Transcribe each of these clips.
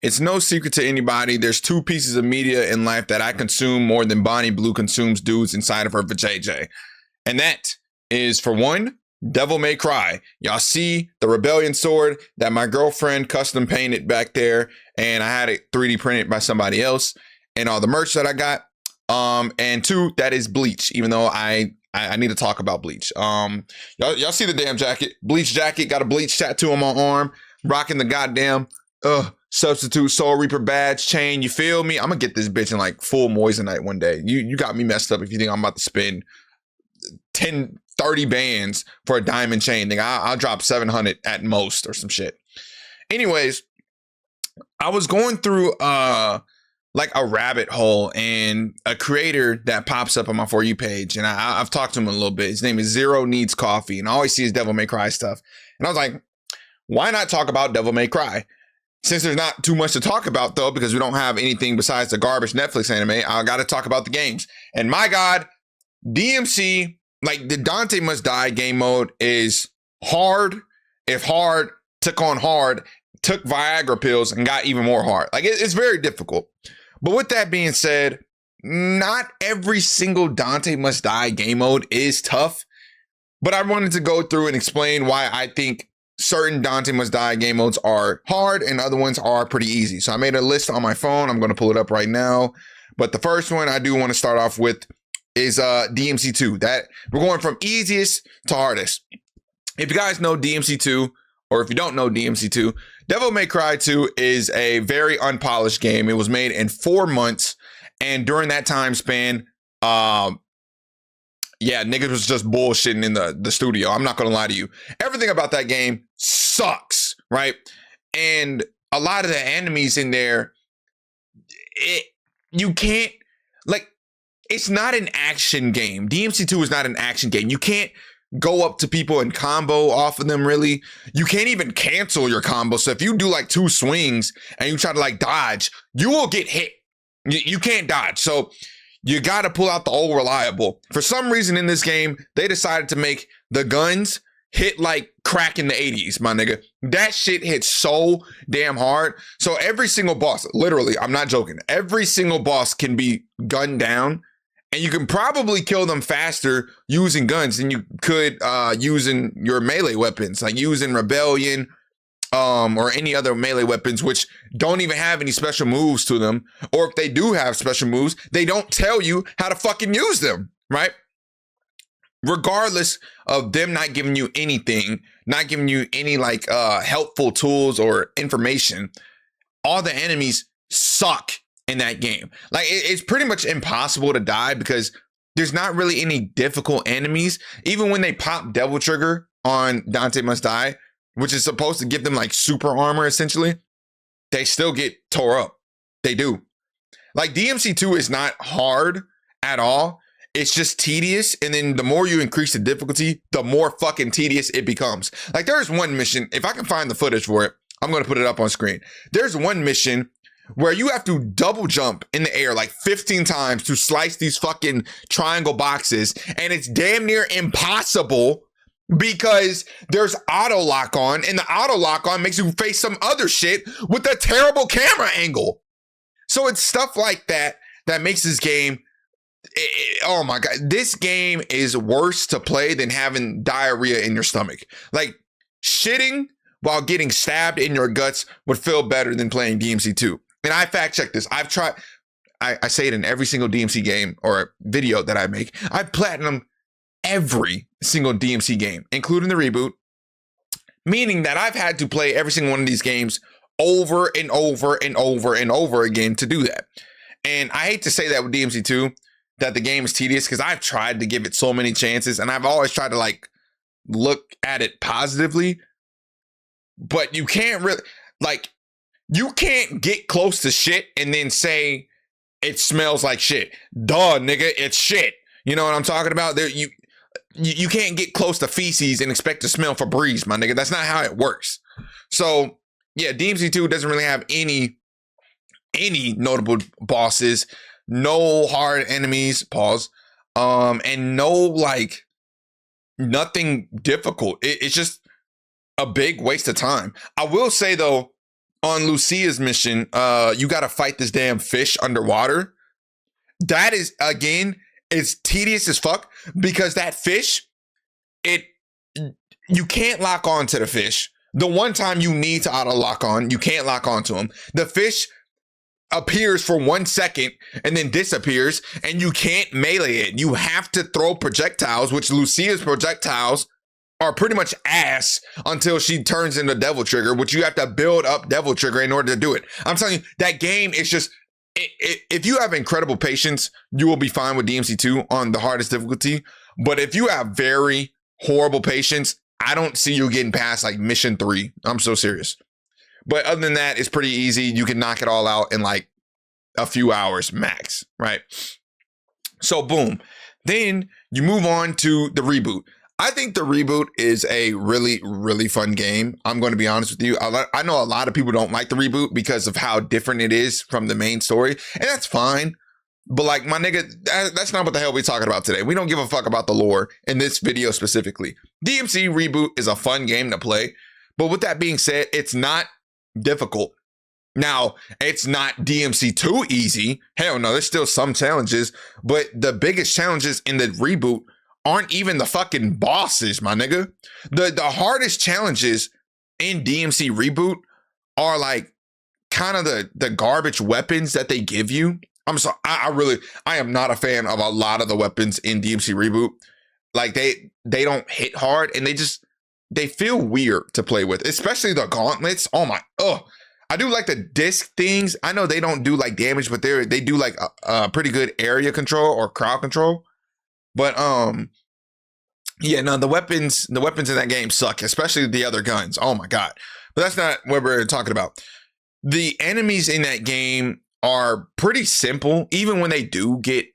It's no secret to anybody. There's two pieces of media in life that I consume more than Bonnie Blue consumes dudes inside of her vajayjay. And that is, for one, Devil May Cry. Y'all see the Rebellion sword that my girlfriend custom painted back there, and I had it 3D printed by somebody else, and all the merch that I got. And two, that is Bleach, even though I need to talk about Bleach. Y'all see the damn jacket. Bleach jacket, got a Bleach tattoo on my arm, rocking the goddamn Substitute Soul Reaper badge chain. You feel me? I'm gonna get this bitch in like full Moissanite one day. You got me messed up if you think I'm about to spend 10, 30 bands for a diamond chain. Thing I'll drop 700 at most or some shit. Anyways, I was going through like a rabbit hole, and a creator that pops up on my For You page, and I've talked to him a little bit. His name is Zero Needs Coffee, and I always see his Devil May Cry stuff. And I was like, why not talk about Devil May Cry? Since there's not too much to talk about, though, because we don't have anything besides the garbage Netflix anime, I got to talk about the games. And my God, DMC, like the Dante Must Die game mode is hard. If hard took on hard, took Viagra pills and got even more hard. Like it's very difficult. But with that being said, not every single Dante Must Die game mode is tough. But I wanted to go through and explain why I think certain Dante Must Die game modes are hard and other ones are pretty easy. So I made a list on my phone. I'm going to pull it up right now. But the first one I do want to start off with is DMC2. That we're going from easiest to hardest. If you guys know DMC2, or if you don't know DMC2, Devil May Cry 2 is a very unpolished game. It was made in 4 months, and during that time span, yeah, niggas was just bullshitting in the studio. I'm not gonna lie to you. Everything about that game sucks, right? And a lot of the enemies in there, you can't, like, it's not an action game. DMC2 is not an action game. You can't go up to people and combo off of them, really. You can't even cancel your combo. So if you do like 2 swings and you try to like dodge, you will get hit. You can't dodge. So you got to pull out the old reliable. For some reason in this game, they decided to make the guns hit like crack in the 80s, my nigga. That shit hits so damn hard. So every single boss, literally, I'm not joking, every single boss can be gunned down, and you can probably kill them faster using guns than you could using your melee weapons, like using Rebellion, or any other melee weapons, which don't even have any special moves to them. Or if they do have special moves, they don't tell you how to fucking use them, right? Regardless of them not giving you anything, not giving you any like helpful tools or information, all the enemies suck in that game. Like it's pretty much impossible to die because there's not really any difficult enemies. Even when they pop Devil Trigger on Dante Must Die, which is supposed to give them like super armor, essentially, they still get tore up. They do. Like DMC2 is not hard at all. It's just tedious. And then the more you increase the difficulty, the more fucking tedious it becomes. Like there's one mission, if I can find the footage for it, I'm going to put it up on screen. There's one mission where you have to double jump in the air like 15 times to slice these fucking triangle boxes. And it's damn near impossible because there's auto lock on, and the auto lock on makes you face some other shit with a terrible camera angle. So it's stuff like that that makes this game, oh my God, this game is worse to play than having diarrhea in your stomach. Like shitting while getting stabbed in your guts would feel better than playing DMC2. And I fact checked this. I've tried, I say it in every single DMC game or video that I make. I've platinum every single DMC game, including the reboot, meaning that I've had to play every single one of these games over and over and over and over again to do that. And I hate to say that with DMC2, that the game is tedious, because I've tried to give it so many chances and I've always tried to like look at it positively, but you can't really, like, you can't get close to shit and then say it smells like shit. Duh, nigga, it's shit. You know what I'm talking about? There, you can't get close to feces and expect to smell Febreze, my nigga. That's not how it works. So yeah, DMC2 doesn't really have any notable bosses, no hard enemies, pause, and no like nothing difficult. It's just a big waste of time. I will say though, on Lucia's mission, you got to fight this damn fish underwater. That is, again, it's tedious as fuck because that fish, you can't lock on to the fish. The one time you need to auto lock on, you can't lock onto him. The fish appears for 1 second and then disappears, and you can't melee it. You have to throw projectiles, which Lucia's projectiles are pretty much ass until she turns into Devil Trigger, which you have to build up Devil Trigger in order to do it. I'm telling you, that game is just, if you have incredible patience, you will be fine with DMC2 on the hardest difficulty. But if you have very horrible patience, I don't see you getting past like mission 3. I'm so serious. But other than that, it's pretty easy. You can knock it all out in like a few hours max, right? So boom. Then you move on to the reboot. I think the reboot is a really, really fun game. I'm going to be honest with you. I know a lot of people don't like the reboot because of how different it is from the main story. And that's fine. But like, my nigga, that's not what the hell we're talking about today. We don't give a fuck about the lore in this video specifically. DMC Reboot is a fun game to play. But with that being said, it's not difficult. Now, it's not DMC 2 easy. Hell no, there's still some challenges. But the biggest challenges in the reboot aren't even the fucking bosses, my nigga. The hardest challenges in DMC Reboot are like kind of the garbage weapons that they give you. I'm sorry, I am not a fan of a lot of the weapons in DMC Reboot. Like they don't hit hard, and they feel weird to play with, especially the gauntlets. Oh my, I do like the disc things. I know they don't do like damage, but they do like a pretty good area control or crowd control. But yeah, no, the weapons in that game suck, especially the other guns. Oh my God. But that's not what we're talking about. The enemies in that game are pretty simple, even when they do get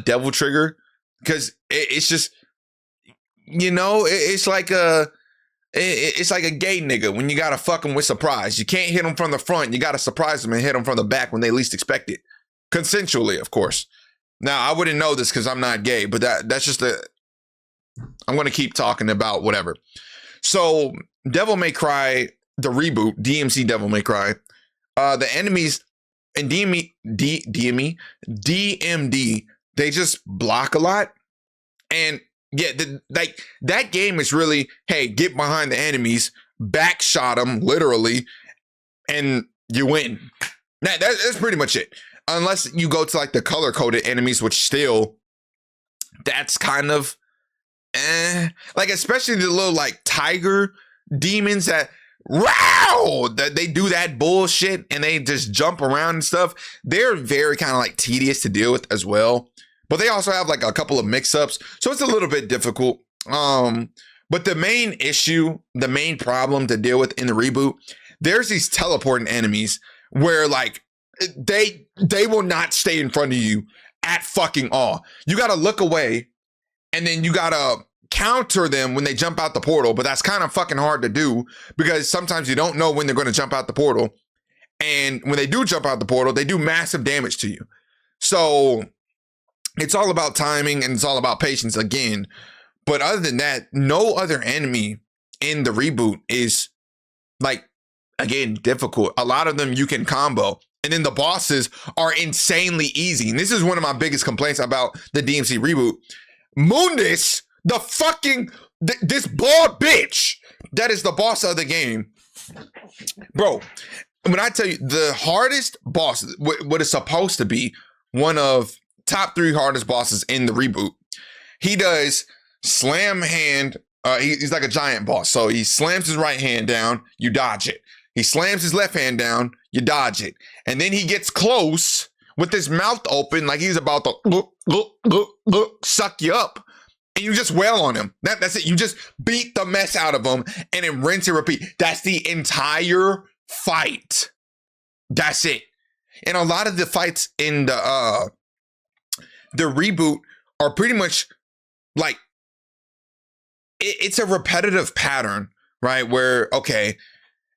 Devil Trigger, because it's just, you know, it's like a gay nigga when you gotta fuck them with surprise. You can't hit them from the front. You gotta surprise them and hit them from the back when they least expect it. Consensually, of course. Now, I wouldn't know this because I'm not gay, but that's just I'm going to keep talking about whatever. So, Devil May Cry, the reboot, DMC Devil May Cry, the enemies in DMD, they just block a lot. And yeah, like that game is really, hey, get behind the enemies, backshot them, literally, and you win. That's pretty much it. Unless you go to like the color-coded enemies, which still, that's kind of, like especially the little like tiger demons that, wow, that they do that bullshit and they just jump around and stuff. They're very kind of like tedious to deal with as well. But they also have like a couple of mix-ups, so it's a little bit difficult. But the main issue, the main problem to deal with in the reboot, there's these teleporting enemies where like, they will not stay in front of you at fucking all. You got to look away and then you got to counter them when they jump out the portal. But that's kind of fucking hard to do because sometimes you don't know when they're going to jump out the portal. And when they do jump out the portal, they do massive damage to you. So it's all about timing and it's all about patience again. But other than that, no other enemy in the reboot is like, again, difficult. A lot of them you can combo. And then the bosses are insanely easy. And this is one of my biggest complaints about the DMC reboot. Mundus, the fucking, this bald bitch that is the boss of the game. Bro, when I tell you the hardest boss, what is supposed to be one of top 3 hardest bosses in the reboot, he does slam hand. He's like a giant boss. So he slams his right hand down, you dodge it. He slams his left hand down, you dodge it. And then he gets close with his mouth open like he's about to suck you up. And you just wail on him. That's it. You just beat the mess out of him and then rinse and repeat. That's the entire fight. That's it. And a lot of the fights in the reboot are pretty much like, it's a repetitive pattern, right? Where, okay,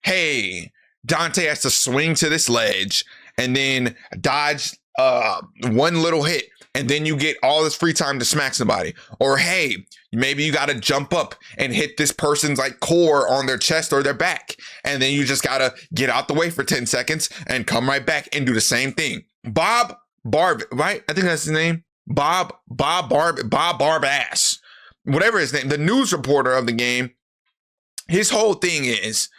hey, Dante has to swing to this ledge and then dodge one little hit and then you get all this free time to smack somebody. Or hey, maybe you got to jump up and hit this person's like core on their chest or their back, and then you just got to get out the way for 10 seconds and come right back and do the same thing. Bob Barb, right? I think that's his name. Bob Barbass, whatever his name, the news reporter of the game. His whole thing is,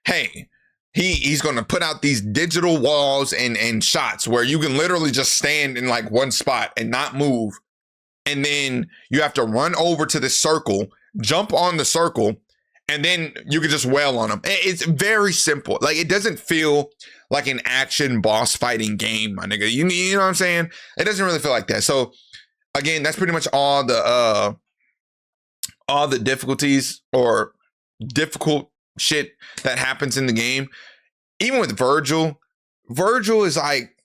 hey, he's going to put out these digital walls and shots where you can literally just stand in like one spot and not move. And then you have to run over to the circle, jump on the circle, and then you can just wail on them. It's very simple. Like, it doesn't feel like an action boss fighting game, my nigga. You know what I'm saying? It doesn't really feel like that. So again, that's pretty much all the difficulties or difficult shit that happens in the game. Even with Virgil is like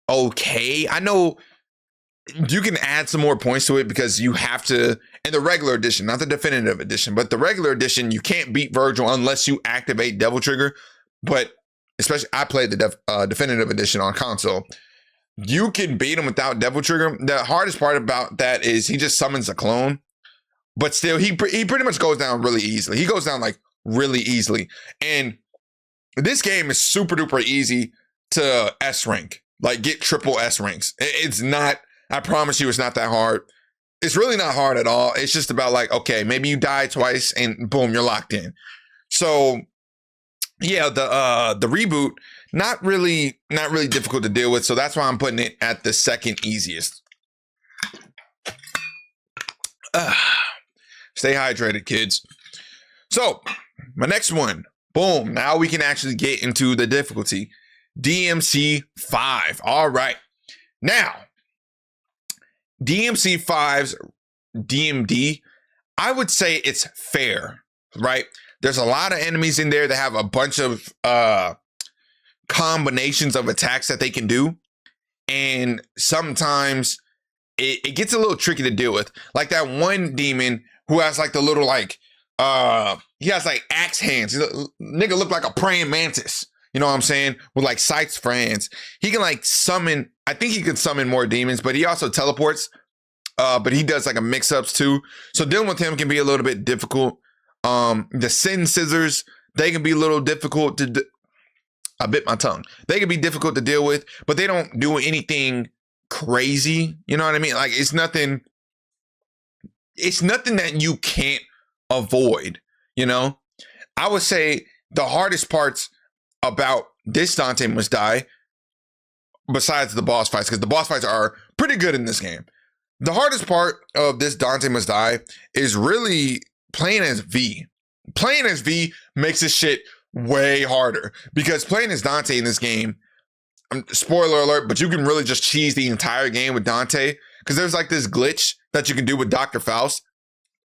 okay. I know you can add some more points to it because you have to, in the regular edition, not the definitive edition, but the regular edition, you can't beat Virgil unless you activate Devil Trigger. But especially, I played the definitive edition on console. You can beat him without Devil Trigger. The hardest part about that is he just summons a clone, but still, he pretty much goes down really easily. He goes down like really easily. And this game is super duper easy to S rank, like get triple S ranks. It's not, I promise you, it's not that hard. It's really not hard at all. It's just about like, okay, maybe you die twice and boom, you're locked in. So yeah, the reboot, not really difficult to deal with. So that's why I'm putting it at the second easiest. Stay hydrated, kids. So my next one, boom. Now we can actually get into the difficulty. DMC 5. All right. Now, DMC 5's DMD, I would say it's fair, right? There's a lot of enemies in there that have a bunch of combinations of attacks that they can do. And sometimes it gets a little tricky to deal with. Like that one demon who has like the little like, he has like axe hands. Nigga look like a praying mantis. You know what I'm saying? With like sights for hands. He can like summon, I think he can summon more demons, but he also teleports. But he does like a mix-ups too. So dealing with him can be a little bit difficult. The Sin Scissors, they can be a little difficult to, I bit my tongue. They can be difficult to deal with, but they don't do anything crazy. You know what I mean? Like it's nothing that you can't avoid, you know? I would say the hardest parts about this Dante Must Die, besides the boss fights, because the boss fights are pretty good in this game. The hardest part of this Dante Must Die is really playing as V. Playing as V makes this shit way harder because playing as Dante in this game, spoiler alert, but you can really just cheese the entire game with Dante because there's like this glitch that you can do with Dr. Faust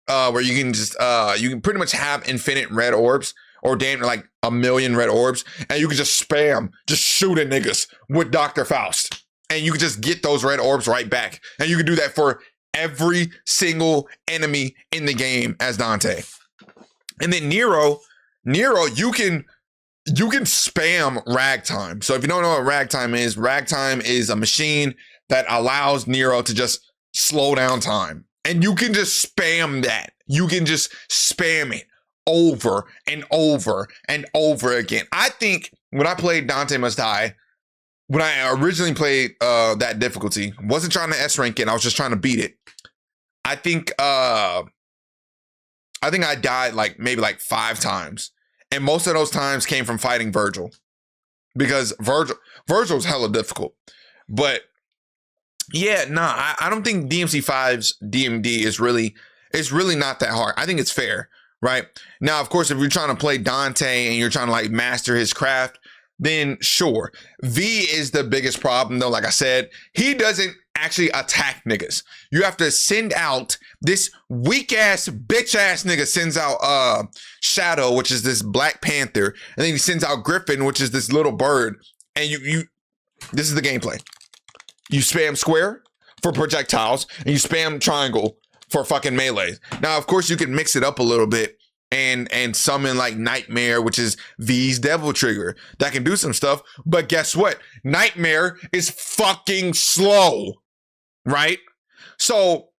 where you can just, you can pretty much have infinite red orbs or damn like 1 million red orbs and you can just spam, just shoot at niggas with Dr. Faust. And you can just get those red orbs right back. And you can do that for every single enemy in the game as Dante. And then Nero, you can spam ragtime. So if you don't know what ragtime is a machine that allows Nero to just slow down time. And you can just spam that. You can just spam it over and over and over again. I think when I played Dante Must Die, when I originally played that difficulty, wasn't trying to S rank it, I was just trying to beat it. I think I died like maybe like 5 times. And most of those times came from fighting Virgil. Because Virgil's hella difficult. But yeah, nah, I don't think DMC 5's DMD is really not that hard. I think it's fair, right? Now, of course, if you're trying to play Dante and you're trying to like master his craft, then sure. V is the biggest problem though. Like I said, he doesn't actually attack niggas. You have to send out this weak ass bitch ass nigga sends out Shadow, which is this Black Panther, and then he sends out Griffin, which is this little bird. And you this is the gameplay. You spam square for projectiles and you spam triangle for fucking melee. Now, of course, you can mix it up a little bit and summon like Nightmare, which is V's devil trigger that can do some stuff. But guess what? Nightmare is fucking slow, right? So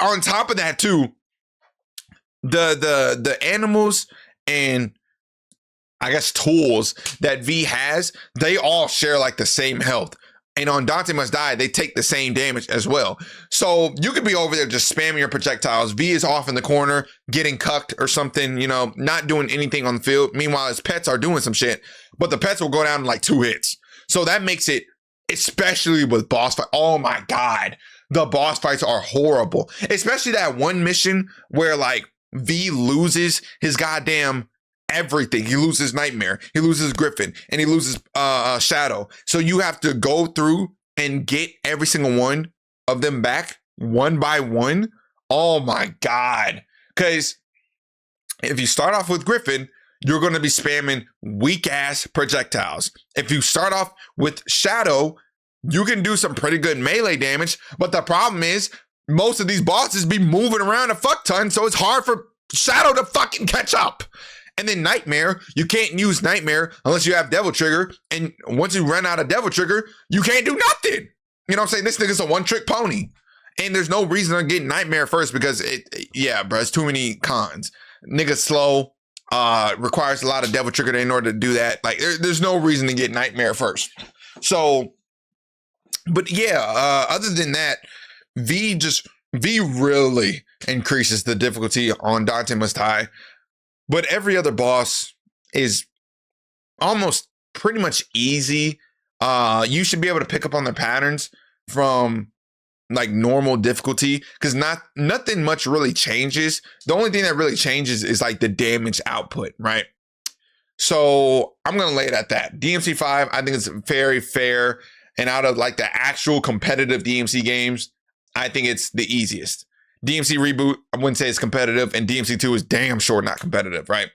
on top of that too, the animals and I guess tools that V has, they all share like the same health. And on Dante Must Die, they take the same damage as well. So you could be over there just spamming your projectiles. V is off in the corner, getting cucked or something, you know, not doing anything on the field. Meanwhile, his pets are doing some shit, but the pets will go down in like 2 hits. So that makes it, especially with boss fight. Oh my God. The boss fights are horrible. Especially that one mission where like V loses his goddamn everything. He loses Nightmare, he loses Griffin, and he loses Shadow. So you have to go through and get every single one of them back one by one. Oh my God. Because if you start off with Griffin, you're going to be spamming weak ass projectiles. If you start off with Shadow, you can do some pretty good melee damage. But the problem is most of these bosses be moving around a fuck ton. So it's hard for Shadow to fucking catch up. And then Nightmare, you can't use Nightmare unless you have Devil Trigger. And once you run out of Devil Trigger, you can't do nothing. You know what I'm saying? This nigga's a one-trick pony. And there's no reason to get Nightmare first because, yeah, bro, it's too many cons. Nigga's slow, requires a lot of Devil Trigger in order to do that. Like, there's no reason to get Nightmare first. So, but yeah, other than that, V really increases the difficulty on Dante Must Die. But every other boss is almost pretty much easy. You should be able to pick up on their patterns from like normal difficulty because nothing much really changes. The only thing that really changes is like the damage output, right? So I'm going to lay it at that. DMC 5, I think it's very fair. And out of like the actual competitive DMC games, I think it's the easiest. DMC Reboot, I wouldn't say it's competitive, and DMC 2 is damn sure not competitive, right?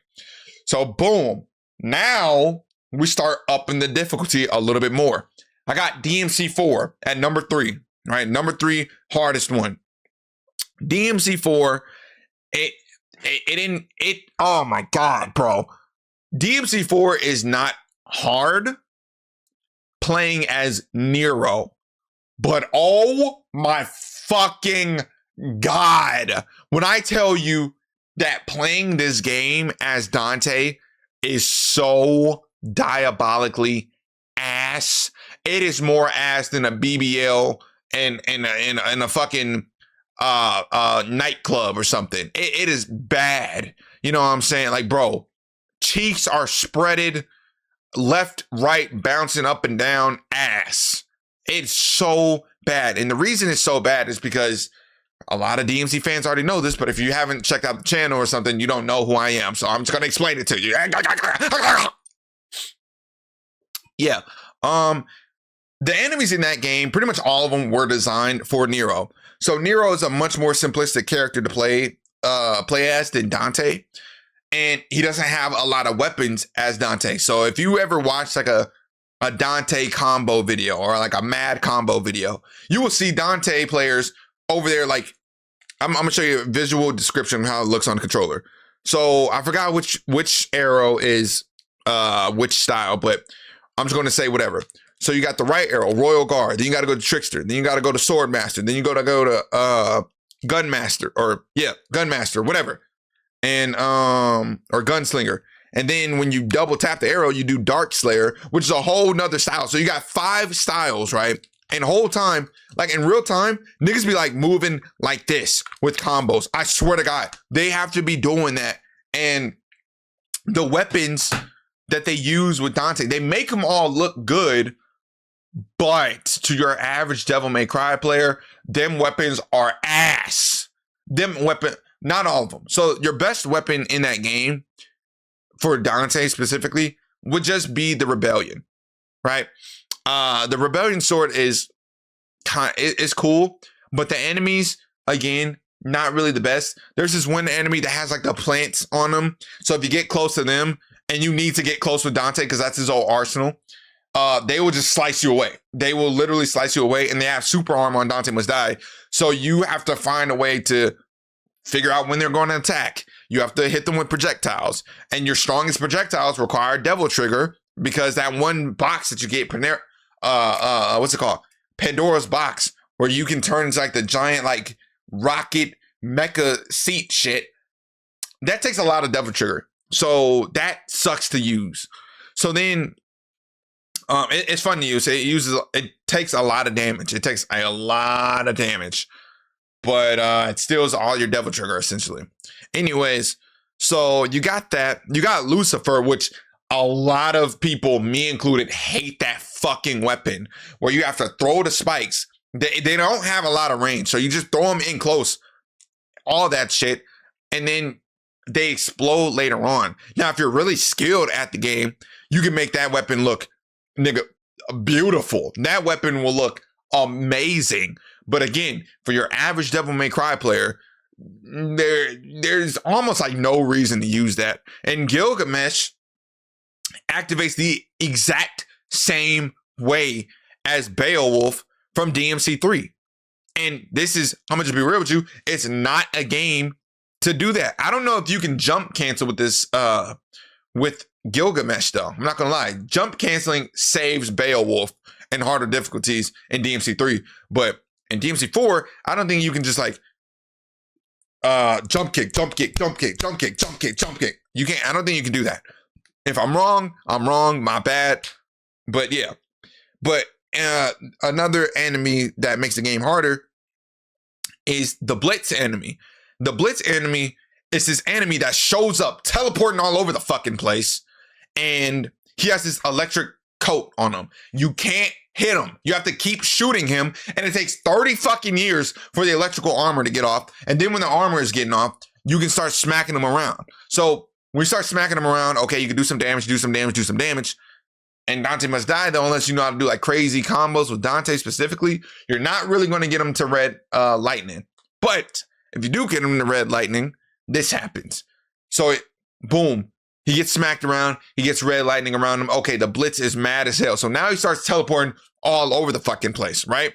So boom, now we start upping the difficulty a little bit more. I got DMC 4 at number 3, right? Number 3, hardest one. DMC 4, oh my God, bro. DMC 4 is not hard playing as Nero, but oh my fucking God, when I tell you that playing this game as Dante is so diabolically ass, it is more ass than a BBL and a fucking nightclub or something. It is bad. You know what I'm saying? Like, bro, cheeks are spreaded, left, right, bouncing up and down, ass. It's so bad. And the reason it's so bad is because a lot of DMC fans already know this, but if you haven't checked out the channel or something, you don't know who I am. So I'm just going to explain it to you. Yeah. The enemies in that game, pretty much all of them were designed for Nero. So Nero is a much more simplistic character to play as than Dante. And he doesn't have a lot of weapons as Dante. So if you ever watch like a Dante combo video or like a mad combo video, you will see Dante players over there. Like, I'm gonna show you a visual description of how it looks on the controller. So I forgot which arrow is which style, but I'm just gonna say whatever. So you got the right arrow, Royal Guard, then you gotta go to Trickster, then you gotta go to Swordmaster, then you go to Gunmaster, or yeah, Gunmaster, whatever. And or Gunslinger. And then when you double tap the arrow, you do Dark Slayer, which is a whole nother style. So you got 5 styles, right? And the whole time, like in real time, niggas be like moving like this with combos. I swear to God, they have to be doing that. And the weapons that they use with Dante, they make them all look good, but to your average Devil May Cry player, them weapons are ass. Not all of them. So your best weapon in that game for Dante specifically would just be the Rebellion, right? The Rebellion sword is cool, but the enemies, again, not really the best. There's this one enemy that has like the plants on them. So if you get close to them and you need to get close with Dante because that's his old arsenal, they will just slice you away. They will literally slice you away, and they have super armor on Dante Must Die. So you have to find a way to figure out when they're going to attack. you have to hit them with projectiles, and your strongest projectiles require Devil Trigger, because that one box that you get, what's it called? Pandora's box, where you can turn into like the giant like rocket mecha seat shit. That takes a lot of Devil Trigger, so that sucks to use. So then, it's fun to use. It takes a lot of damage. It takes a lot of damage, but it steals all your Devil Trigger essentially. Anyways, so you got that. You got Lucifer, which a lot of people, me included, hate that fucking weapon, where you have to throw the spikes. They don't have a lot of range, so you just throw them in close, all that shit, and then they explode later on. Now, if you're really skilled at the game, you can make that weapon look, nigga, beautiful. That weapon will look amazing. But again, for your average Devil May Cry player, there's almost like no reason to use that. And Gilgamesh activates the exact same way as Beowulf from DMC3. And this is, I'm gonna just be real with you, it's not a game to do that. I don't know if you can jump cancel with this, with Gilgamesh though. I'm not gonna lie. Jump canceling saves Beowulf in harder difficulties in DMC3, but in DMC4, I don't think you can just like jump kick. You can't, I don't think you can do that. If I'm wrong, my bad. But yeah. But another enemy that makes the game harder is the Blitz enemy. The Blitz enemy is this enemy that shows up teleporting all over the fucking place, and he has this electric coat on him. You can't hit him. You have to keep shooting him, and it takes 30 fucking years for the electrical armor to get off. And then when the armor is getting off, you can start smacking him around. So when you start smacking him around, okay, you can do some damage, do some damage. And Dante Must Die, though, unless you know how to do like crazy combos with Dante specifically, you're not really going to get him to red lightning. But if you do get him to red lightning, this happens. So boom, he gets smacked around, he gets red lightning around him. Okay, the Blitz is mad as hell. So now he starts teleporting all over the fucking place, right?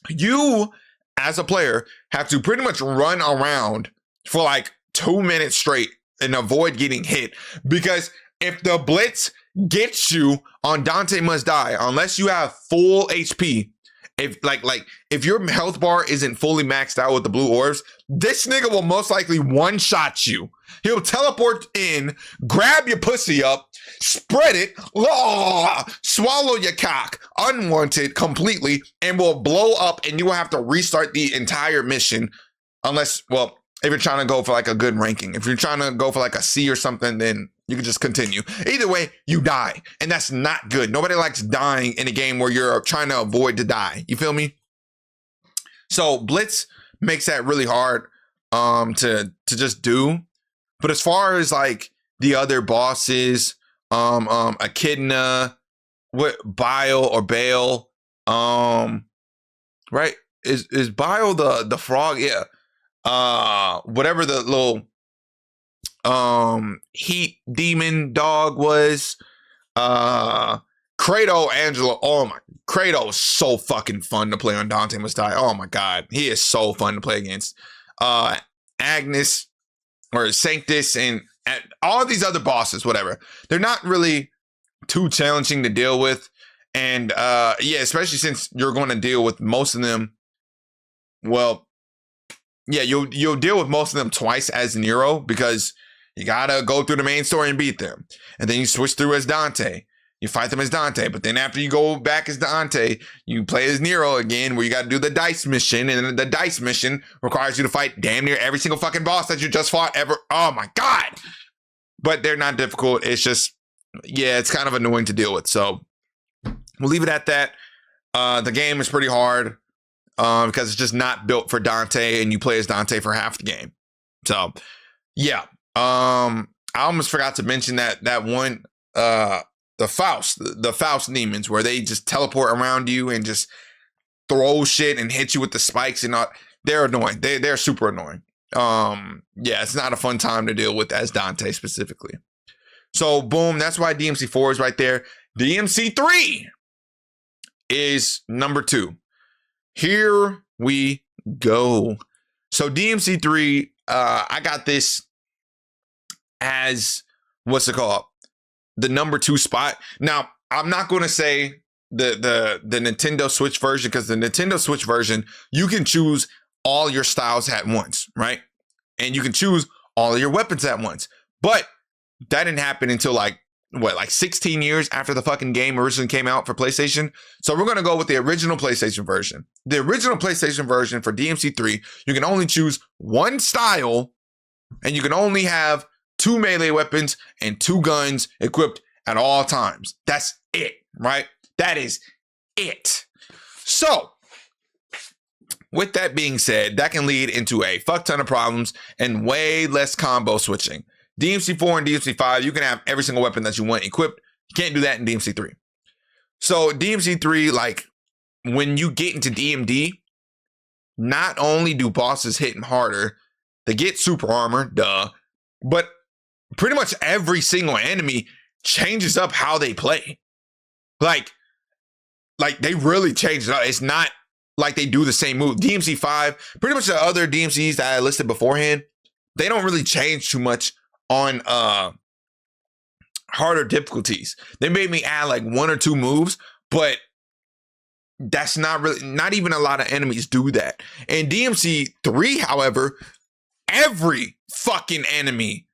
You, as a player, have to pretty much run around for like 2 minutes straight and avoid getting hit, because if the Blitz gets you on Dante Must Die, unless you have full HP, if your health bar isn't fully maxed out with the blue orbs, this nigga will most likely one-shot you. He'll teleport in, grab your pussy up, spread it, swallow your cock, unwanted completely, and will blow up, and you will have to restart the entire mission. Unless, well, if you're trying to go for like a good ranking. If you're trying to go for like a C or something, then you can just continue. Either way, you die, and that's not good. Nobody likes dying in a game where you're trying to avoid to die. You feel me? So Blitz makes that really hard to just do. But as far as like the other bosses, Echidna, what, Bile or Bale, right? Is Bile the frog? Yeah. Whatever the little heat demon dog was, Kratos, Angela. Oh my, Kratos is so fucking fun to play on Dante Must Die. Oh my god, he is so fun to play against. Agnes or Sanctus and all these other bosses, whatever, they're not really too challenging to deal with. And yeah, especially since you're going to deal with most of them. Well, yeah, you'll deal with most of them twice as Nero, because you gotta go through the main story and beat them, and then you switch through as Dante. You fight them as Dante, but then after you go back as Dante, you play as Nero again, where you gotta do the dice mission, and the dice mission requires you to fight damn near every single fucking boss that you just fought ever. Oh my god! But they're not difficult. It's just, yeah, it's kind of annoying to deal with. So we'll leave it at that. The game is pretty hard. Because it's just not built for Dante, and you play as Dante for half the game. So yeah, I almost forgot to mention that one, the Faust demons, where they just teleport around you and just throw shit and hit you with the spikes and all. They're annoying. They're super annoying. Yeah, it's not a fun time to deal with as Dante specifically. So boom, that's why DMC4 is right there. DMC3 is number 2. Here we go. So DMC3, I got this as what's it called? The number 2 spot. Now, I'm not going to say the Nintendo Switch version, because the Nintendo Switch version, you can choose all your styles at once, right? And you can choose all of your weapons at once. But that didn't happen until like 16 years after the fucking game originally came out for PlayStation. So we're going to go with the original PlayStation version. The original PlayStation version for DMC3, you can only choose one style, and you can only have 2 melee weapons and 2 guns equipped at all times. That's it, right? That is it. So, with that being said, that can lead into a fuck ton of problems and way less combo switching. DMC4 and DMC5, you can have every single weapon that you want equipped. You can't do that in DMC3. So DMC3, like when you get into DMD, not only do bosses hit harder, they get super armor, duh, but pretty much every single enemy changes up how they play. Like they really change it up. It's not like they do the same move. DMC5, pretty much the other DMCs that I listed beforehand, they don't really change too much on harder difficulties. They made me add like 1 or 2 moves, but that's not even a lot of enemies do that. In DMC3, however, every enemy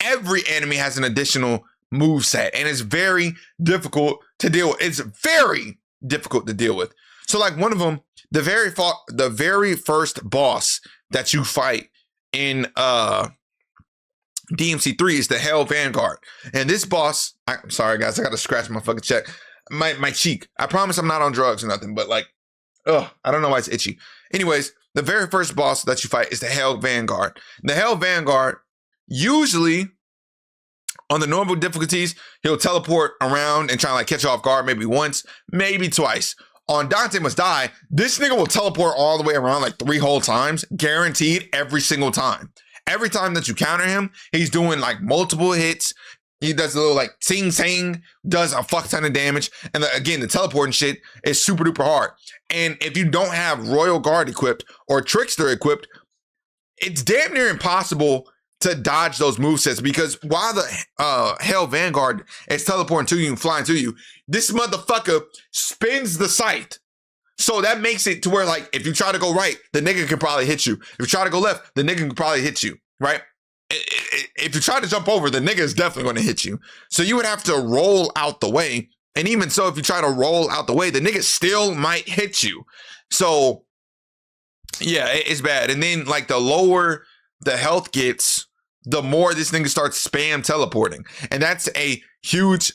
has an additional move set, and it's very difficult to deal with. It's very difficult to deal with. So like one of them, the very first boss that you fight in DMC3 is the Hell Vanguard. And this boss, I'm sorry guys, I gotta scratch my fucking my cheek. I promise I'm not on drugs or nothing, but like, I don't know why it's itchy. Anyways, the very first boss that you fight is the Hell Vanguard. The Hell Vanguard, usually on the normal difficulties, he'll teleport around and try to like catch you off guard maybe once, maybe twice. On Dante Must Die, this nigga will teleport all the way around like 3 whole times, guaranteed every single time. Every time that you counter him, he's doing like multiple hits. He does a little like ting, does a fuck ton of damage. And again, the teleporting shit is super duper hard. And if you don't have Royal Guard equipped or Trickster equipped, it's damn near impossible to dodge those movesets, because while the Hell Vanguard is teleporting to you and flying to you, this motherfucker spins the sight. So that makes it to where like, if you try to go right, the nigga can probably hit you. If you try to go left, the nigga can probably hit you, right? If you try to jump over, the nigga is definitely going to hit you. So you would have to roll out the way. And even so, if you try to roll out the way, the nigga still might hit you. So yeah, it's bad. And then like the lower the health gets, the more this nigga starts spam teleporting. And that's a huge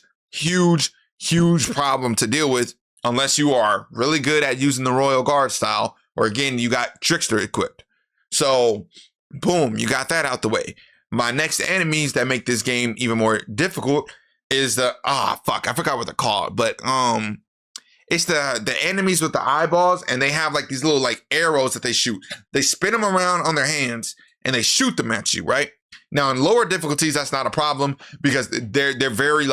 problem to deal with, unless you are really good at using the Royal Guard style, or again, you got Trickster equipped. So boom, you got that out the way. My next enemies that make this game even more difficult is the, I forgot what they're called, but it's the enemies with the eyeballs, and they have like these little like arrows that they shoot. They spin them around on their hands and they shoot them at you, right? Now in lower difficulties, that's not a problem, because they're very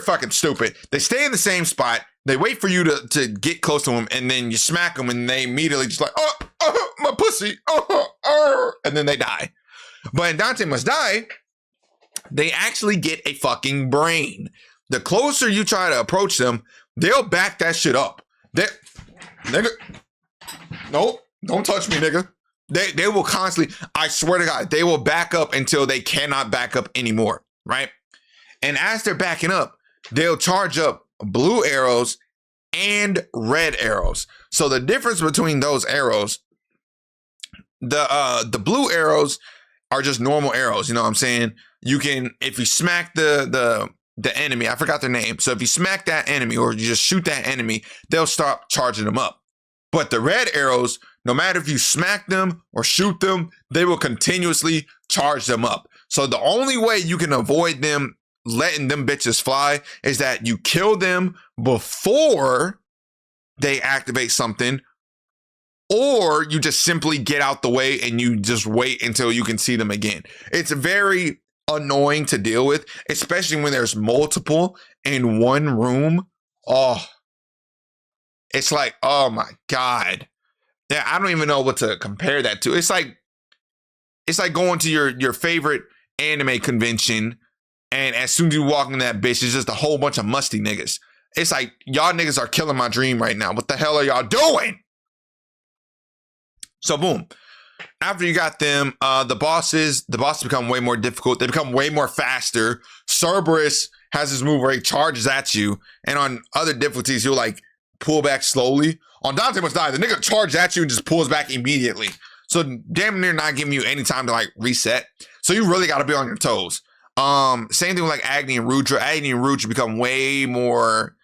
fucking stupid. They stay in the same spot. They wait for you to get close to them, and then you smack them, and they immediately just like, my pussy, and then they die. But in Dante Must Die, they actually get a fucking brain. The closer you try to approach them, they'll back that shit up. Nigga, nope, don't touch me, nigga. They will constantly, I swear to God, they will back up until they cannot back up anymore, right? And as they're backing up, they'll charge up blue arrows and red arrows. So the difference between those arrows, the blue arrows are just normal arrows, you know what I'm saying? You can, if you smack the enemy, I forgot their name. So if you smack that enemy or you just shoot that enemy, they'll stop charging them up. But the red arrows, no matter if you smack them or shoot them, they will continuously charge them up. So the only way you can avoid them letting them bitches fly is that you kill them before they activate something, or you just simply get out the way and you just wait until you can see them again. It's very annoying to deal with, especially when there's multiple in one room. Oh, it's like, oh my God. Yeah, I don't even know what to compare that to. It's like going to your favorite anime convention, and as soon as you walk in that bitch, it's just a whole bunch of musty niggas. It's like, y'all niggas are killing my dream right now. What the hell are y'all doing? So boom. After you got them, the bosses become way more difficult. They become way more faster. Cerberus has this move where he charges at you, and on other difficulties, he'll like pull back slowly. On Dante Must Die, the nigga charges at you and just pulls back immediately. So damn near not giving you any time to like reset. So you really got to be on your toes. Same thing with like Agni and Rudra. Agni and Rudra become way more,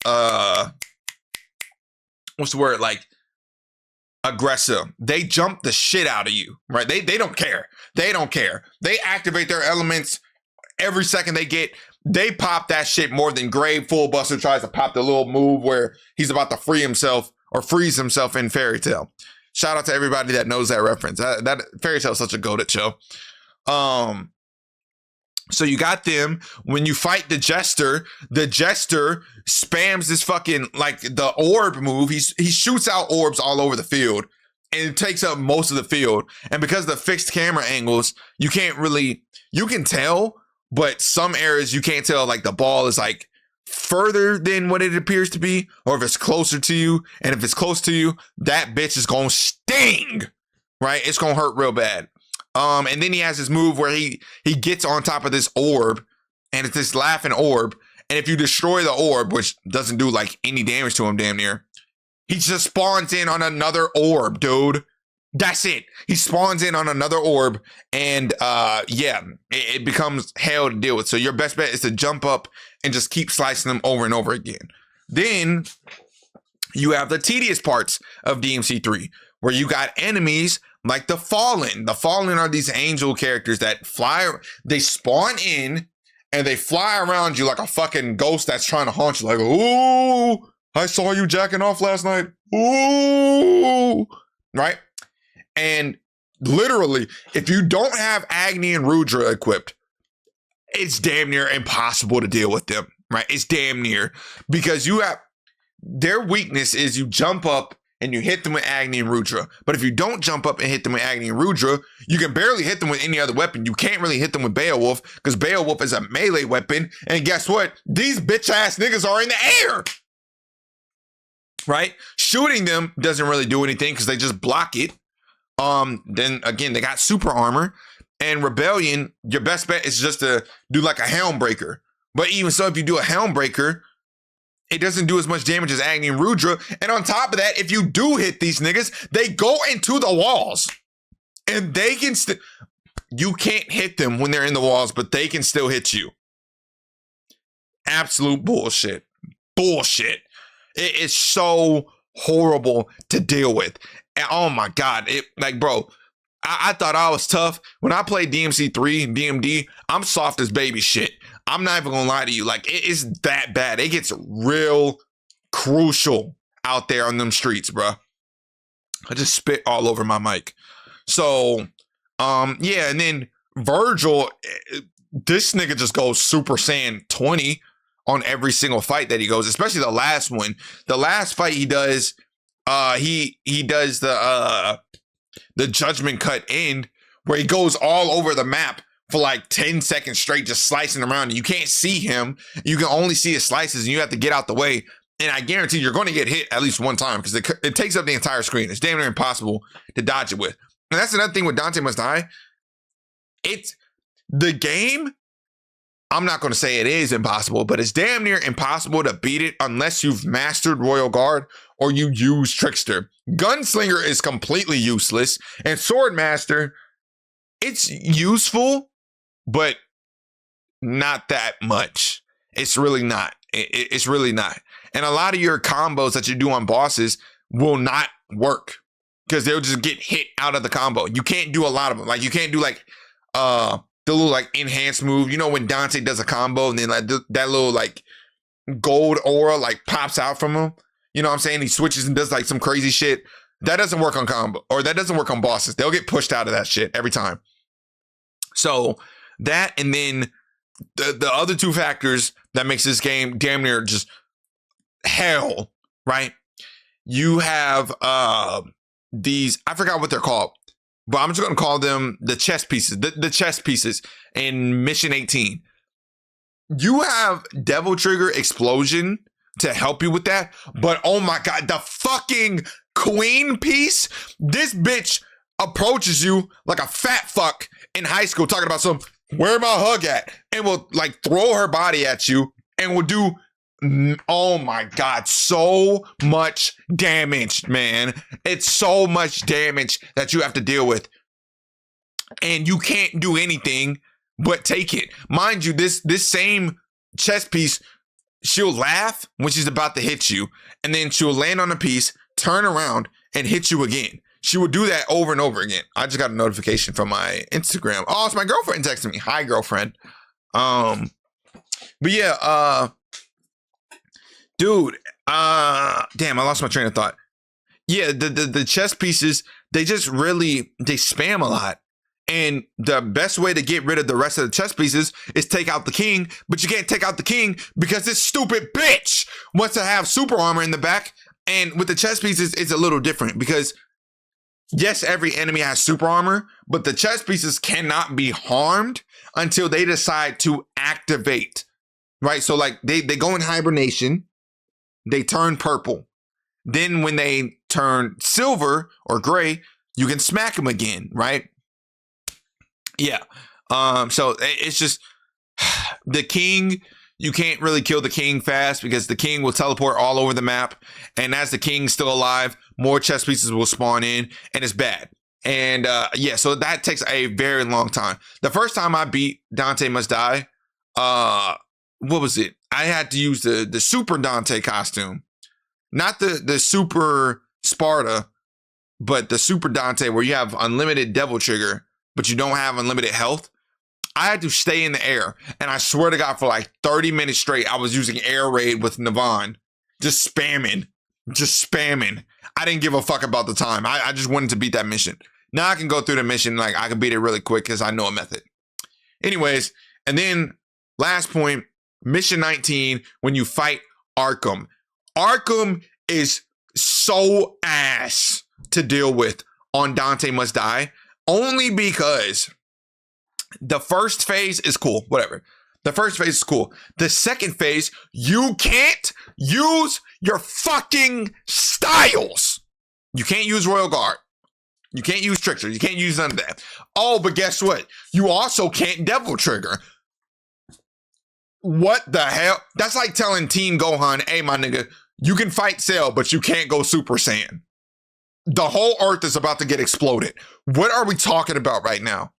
what's the word? Like, aggressive. They jump the shit out of you, right? They don't care. They don't care. They activate their elements every second they get. They pop that shit more than Grave Full Buster tries to pop the little move where he's about to free himself or freeze himself in Fairy Tail. Shout out to everybody that knows that reference. That Fairy Tail is such a goated show. So you got them. When you fight the Jester spams this fucking, like, the orb move. He shoots out orbs all over the field, and it takes up most of the field. And because of the fixed camera angles, you can tell, but some areas you can't tell, like the ball is like further than what it appears to be, or if it's closer to you. And if it's close to you, that bitch is gonna sting, right? It's gonna hurt real bad. And then he has this move where he gets on top of this orb, and it's this laughing orb. And if you destroy the orb, which doesn't do like any damage to him damn near, he just spawns in on another orb, dude. That's it. He spawns in on another orb, and it becomes hell to deal with. So your best bet is to jump up and just keep slicing them over and over again. Then you have the tedious parts of DMC3, where you got enemies like the Fallen. The Fallen are these angel characters that fly. They spawn in and they fly around you like a fucking ghost that's trying to haunt you. Like, ooh, I saw you jacking off last night. Ooh, right? And literally, if you don't have Agni and Rudra equipped, it's damn near impossible to deal with them, right? It's damn near, because their weakness is you jump up and you hit them with Agni and Rudra. But if you don't jump up and hit them with Agni and Rudra, you can barely hit them with any other weapon. You can't really hit them with Beowulf, because Beowulf is a melee weapon. And guess what? These bitch ass niggas are in the air, right? Shooting them doesn't really do anything because they just block it. Then again, they got super armor. And Rebellion, your best bet is just to do like a Helm Breaker. But even so, if you do a Helm Breaker, it doesn't do as much damage as Agni and Rudra. And on top of that, if you do hit these niggas, they go into the walls. And they can you can't hit them when they're in the walls, but they can still hit you. Absolute bullshit. Bullshit. It is so horrible to deal with. And oh my God. Bro, I thought I was tough. When I played DMC3 and DMD, I'm soft as baby shit. I'm not even gonna lie to you. Like, it is that bad. It gets real crucial out there on them streets, bro. I just spit all over my mic. So, yeah, and then Virgil, this nigga just goes Super Saiyan 20 on every single fight that he goes, especially the last one. The last fight he does, he does the Judgment Cut end, where he goes all over the map for like 10 seconds straight, just slicing around. And you can't see him. You can only see his slices, and you have to get out the way. And I guarantee you're going to get hit at least one time, because it takes up the entire screen. It's damn near impossible to dodge it with. And that's another thing with Dante Must Die. It's the game. I'm not going to say it is impossible, but it's damn near impossible to beat it unless you've mastered Royal Guard or you use Trickster. Gunslinger is completely useless. And Swordmaster, it's useful, but not that much. It's really not. It's really not. And a lot of your combos that you do on bosses will not work, because they'll just get hit out of the combo. You can't do a lot of them. Like, you can't do like the little like enhanced move. You know when Dante does a combo and then like that little like gold aura like pops out from him? You know what I'm saying? He switches and does like some crazy shit. That doesn't work on combo, or that doesn't work on bosses. They'll get pushed out of that shit every time. So that, and then the other two factors that makes this game damn near just hell, right? You have these, I forgot what they're called. but I'm just gonna call them the chess pieces. The chess pieces in Mission 18. You have Devil Trigger Explosion to help you with that, but oh my god, the fucking queen piece. This bitch approaches you like a fat fuck in high school, talking about some where my hug at, and will like throw her body at you and will do. Oh my god, so much damage, man. It's so much damage that you have to deal with, and you can't do anything but take it. Mind you, this same chess piece, she'll laugh when she's about to hit you, and then she'll land on a piece, turn around, and hit you again. She will do that over and over again. I just got a notification from my Instagram. Oh, it's my girlfriend texting me. Hi, girlfriend. But yeah, dude, damn, I lost my train of thought. Yeah, the chess pieces, they just really, they spam a lot. And the best way to get rid of the rest of the chess pieces is take out the king, but you can't take out the king because this stupid bitch wants to have super armor in the back. And with the chess pieces, it's a little different because yes, every enemy has super armor, but the chess pieces cannot be harmed until they decide to activate, right? So like they go in hibernation, they turn purple. Then when they turn silver or gray, you can smack them again, right? Yeah. So it's just the king, you can't really kill the king fast because the king will teleport all over the map. And as the king's still alive, more chess pieces will spawn in and it's bad. And yeah, so that takes a very long time. The first time I beat Dante Must Die, what was it? I had to use the super Dante costume, not the super Sparta, but the super Dante where you have unlimited Devil Trigger, but you don't have unlimited health. I had to stay in the air. And I swear to God, for like 30 minutes straight, I was using air raid with Navon. Just spamming. I didn't give a fuck about the time. I just wanted to beat that mission. Now I can go through the mission. Like I can beat it really quick because I know a method. Anyways, and then last point, Mission 19, when you fight Arkham. Arkham is so ass to deal with on Dante Must Die. Only because the first phase is cool, whatever. The first phase is cool. The second phase, you can't use your fucking styles. You can't use Royal Guard. You can't use Trickster. You can't use none of that. Oh, but guess what? You also can't Devil Trigger. What the hell? That's like telling Teen Gohan, hey, my nigga, you can fight Cell, but you can't go Super Saiyan. The whole earth is about to get exploded. What are we talking about right now?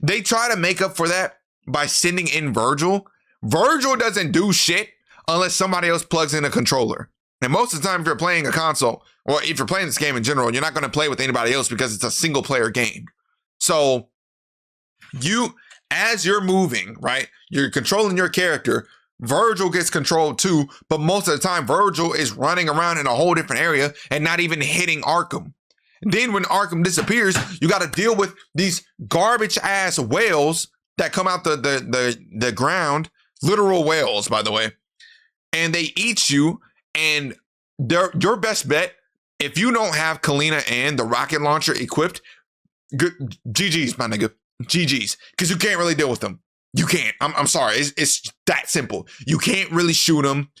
They try to make up for that by sending in Virgil. Virgil doesn't do shit unless somebody else plugs in a controller. And most of the time, if you're playing a console, or if you're playing this game in general, you're not going to play with anybody else because it's a single player game. So as you're moving, right, you're controlling your character. Virgil gets controlled too, but most of the time Virgil is running around in a whole different area and not even hitting Arkham. Then when Arkham disappears, you got to deal with these garbage ass whales that come out the ground, literal whales, by the way, and they eat you. And your best bet, if you don't have Kalina and the rocket launcher equipped, GG's, my nigga, GG's, because you can't really deal with them. You can't. I'm sorry. It's that simple. You can't really shoot them.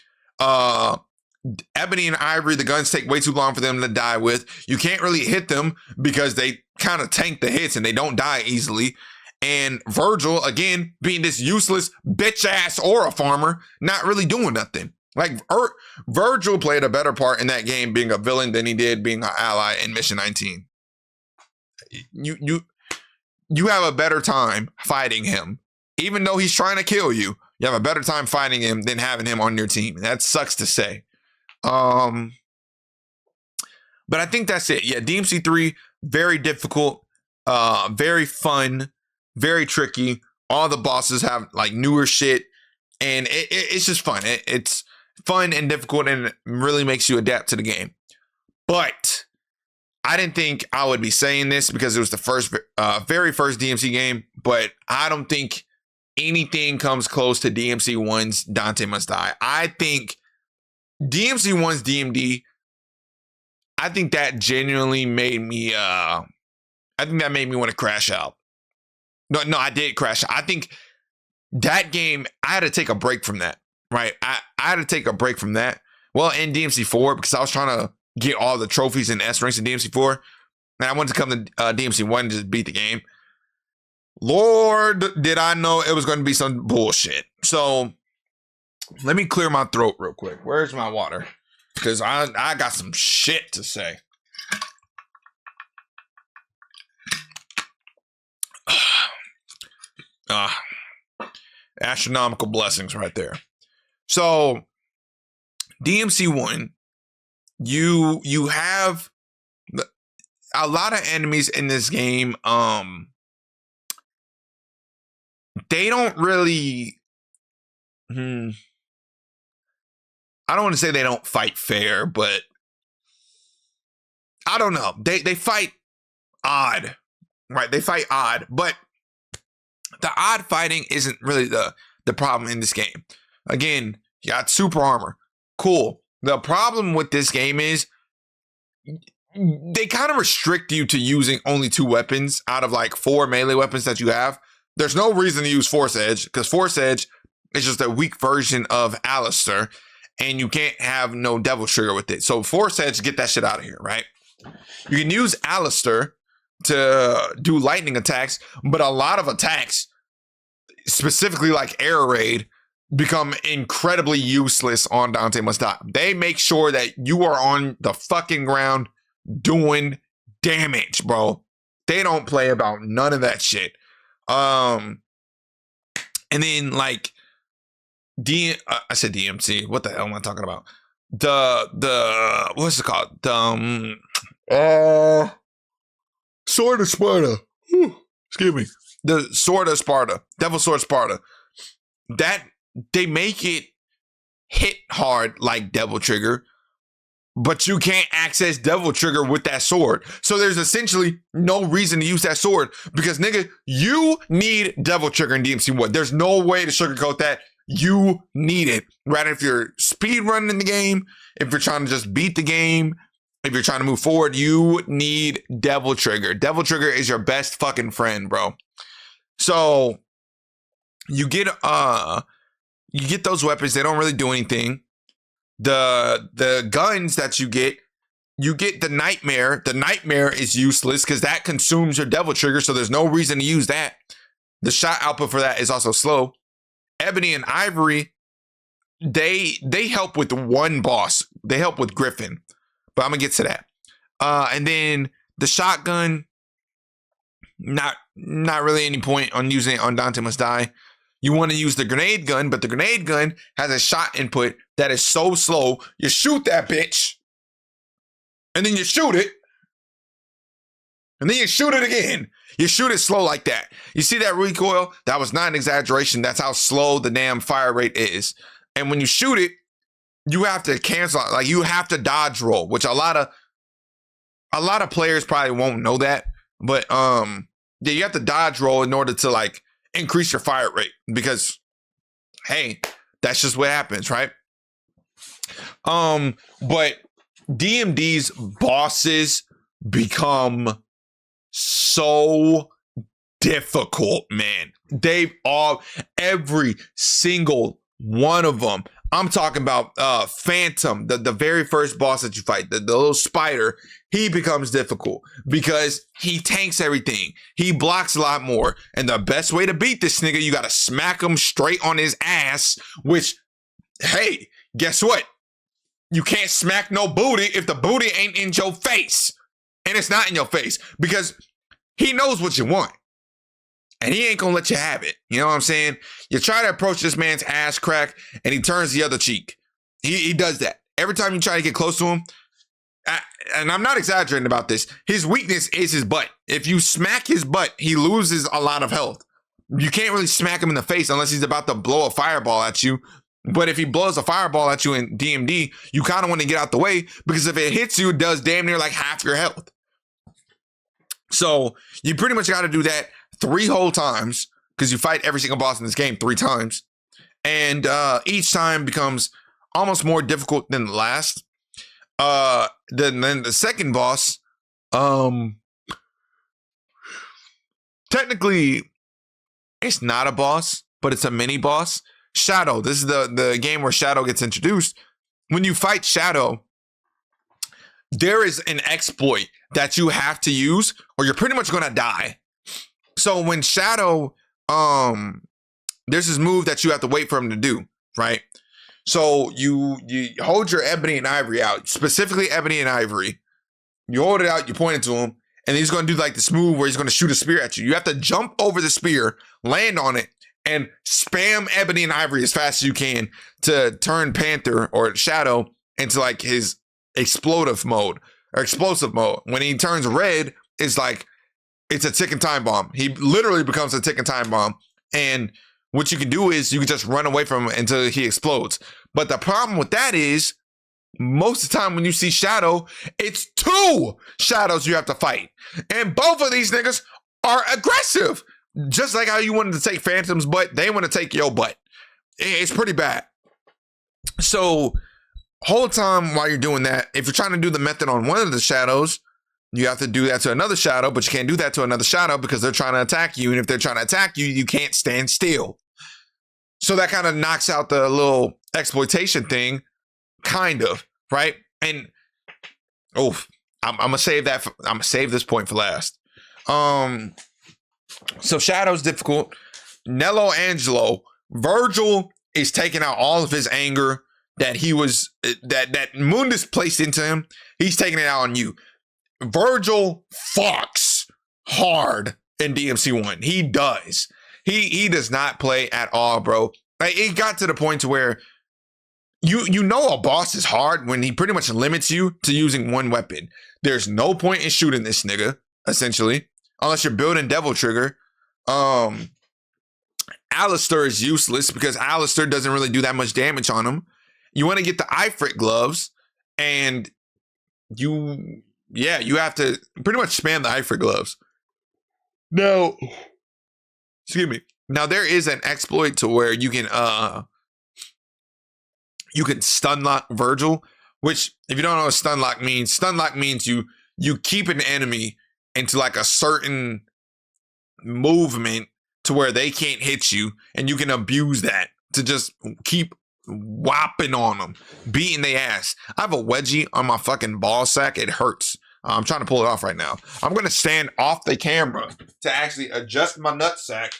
Ebony and Ivory, the guns take way too long for them to die with. You can't really hit them because they kind of tank the hits and they don't die easily. And Virgil, again, being this useless bitch ass aura farmer, not really doing nothing. Like Virgil played a better part in that game being a villain than he did being an ally in Mission 19. You have a better time fighting him. Even though he's trying to kill you, you have a better time fighting him than having him on your team. That sucks to say. But I think that's it. Yeah, DMC 3, very difficult, very fun, very tricky. All the bosses have like newer shit, and it's just fun. It's fun and difficult, and it really makes you adapt to the game. But I didn't think I would be saying this because it was the very first DMC game, but I don't think anything comes close to DMC 1's Dante Must Die. I think DMC 1's DMD, I think that genuinely made me I think that made me want to crash out. No, I did crash out. I think that game, I had to take a break from that, right? I had to take a break from that. Well, in DMC4, because I was trying to get all the trophies and S ranks in DMC4, and I wanted to come to DMC1 and just beat the game. Lord, did I know it was going to be some bullshit. So let me clear my throat real quick. Where's my water? Because I got some shit to say. Astronomical blessings right there. So DMC1, you have a lot of enemies in this game. They don't really I don't want to say they don't fight fair, but I don't know. They fight odd, right? They fight odd, but the odd fighting isn't really the problem in this game. Again, you got super armor. Cool. The problem with this game is they kind of restrict you to using only 2 weapons out of like 4 melee weapons that you have. There's no reason to use Force Edge because Force Edge is just a weak version of Alistair and you can't have no Devil Trigger with it. So Force Edge, get that shit out of here, right? You can use Alistair to do lightning attacks, but a lot of attacks, specifically like Air Raid, become incredibly useless on Dante Must Die. They make sure that you are on the fucking ground doing damage, bro. They don't play about none of that shit. And then like I said DMC. What the hell am I talking about? The what's it called? Sword of Sparta. Excuse me. The Sword of Sparta. Devil Sword Sparta. That they make it hit hard like Devil Trigger, but you can't access Devil Trigger with that sword. So there's essentially no reason to use that sword because, nigga, you need Devil Trigger in DMC1. There's no way to sugarcoat that. You need it. Right? If you're speed running the game, if you're trying to just beat the game, if you're trying to move forward, you need Devil Trigger. Devil Trigger is your best fucking friend, bro. So you get those weapons. They don't really do anything. The guns that you get the Nightmare. The Nightmare is useless because that consumes your Devil Trigger, so there's no reason to use that. The shot output for that is also slow. Ebony and Ivory, they help with one boss. They help with Griffin, but I'm gonna get to that. And then the shotgun, not really any point on using it on Dante Must Die. You want to use the grenade gun, but the grenade gun has a shot input that is so slow. You shoot that bitch, and then you shoot it, and then you shoot it again. You shoot it slow like that. You see that recoil? That was not an exaggeration. That's how slow the damn fire rate is. And when you shoot it, you have to cancel, like you have to dodge roll, which a lot of players probably won't know that. But yeah, you have to dodge roll in order to like increase your fire rate because, hey, that's just what happens, right? But DMD's bosses become so difficult, man. Every single one of them. I'm talking about Phantom, the very first boss that you fight, the little spider. He becomes difficult because he tanks everything. He blocks a lot more. And the best way to beat this nigga, you gotta smack him straight on his ass, which, hey, guess what? You can't smack no booty if the booty ain't in your face. And it's not in your face because he knows what you want. And he ain't gonna let you have it. You know what I'm saying? You try to approach this man's ass crack and he turns the other cheek. He does that. Every time you try to get close to him, and I'm not exaggerating about this, his weakness is his butt. If you smack his butt, he loses a lot of health. You can't really smack him in the face unless he's about to blow a fireball at you. But if he blows a fireball at you in DMD, you kind of want to get out the way because if it hits you, it does damn near like half your health. So you pretty much got to do that 3 whole times because you fight every single boss in this game 3 times. And each time becomes almost more difficult than the last. Then the second boss, technically it's not a boss, but it's a mini boss. Shadow. This is the game where Shadow gets introduced. When you fight Shadow, there is an exploit that you have to use or you're pretty much gonna die. So when Shadow, there's this move that you have to wait for him to do, right? So you hold your ebony and ivory out, specifically ebony and ivory. You hold it out, you point it to him, and he's gonna do like this move where he's gonna shoot a spear at you. You have to jump over the spear, land on it, and spam ebony and ivory as fast as you can to turn Panther or Shadow into like his explosive mode. When he turns red, it's like it's a ticking time bomb. He literally becomes a ticking time bomb. And what you can do is you can just run away from him until he explodes. But the problem with that is most of the time when you see Shadow, it's 2 Shadows you have to fight. And both of these niggas are aggressive. Just like how you wanted to take Phantom's butt, they want to take your butt. It's pretty bad. So whole time while you're doing that, if you're trying to do the method on one of the Shadows, you have to do that to another Shadow, but you can't do that to another Shadow because they're trying to attack you. And if they're trying to attack you, you can't stand still. So that kind of knocks out the little exploitation thing, kind of, right? And I'm gonna save that. I'm gonna save this point for last. So Shadow's difficult. Nello Angelo, Virgil is taking out all of his anger that he was that Mundus placed into him. He's taking it out on you. Virgil fucks hard in DMC1. He does. He does not play at all, bro. Like, it got to the point to where you know a boss is hard when he pretty much limits you to using one weapon. There's no point in shooting this nigga, essentially, unless you're building Devil Trigger. Alistair is useless because Alistair doesn't really do that much damage on him. You want to get the Ifrit gloves, and you have to pretty much spam the Ifrit gloves. No. Excuse me. Now there is an exploit to where you can stun lock Virgil, which if you don't know what stun lock means you keep an enemy into like a certain movement to where they can't hit you, and you can abuse that to just keep whopping on them, beating their ass. I have a wedgie on my fucking ball sack. It hurts. I'm trying to pull it off right now. I'm gonna stand off the camera to actually adjust my nut sack.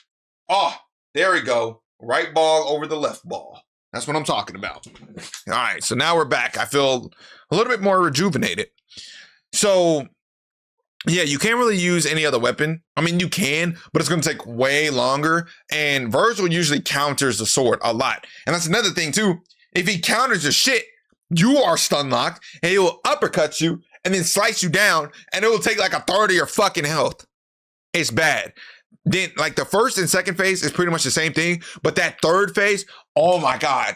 Oh, there we go. Right ball over the left ball. That's what I'm talking about. All right, so now we're back. I feel a little bit more rejuvenated. So, yeah, you can't really use any other weapon. I mean, you can, but it's going to take way longer. And Virgil usually counters the sword a lot. And that's another thing, too. If he counters your shit, you are stun locked, and he will uppercut you and then slice you down, and it will take like a third of your fucking health. It's bad. Then, like, the first and second phase is pretty much the same thing, but that third phase, oh my God.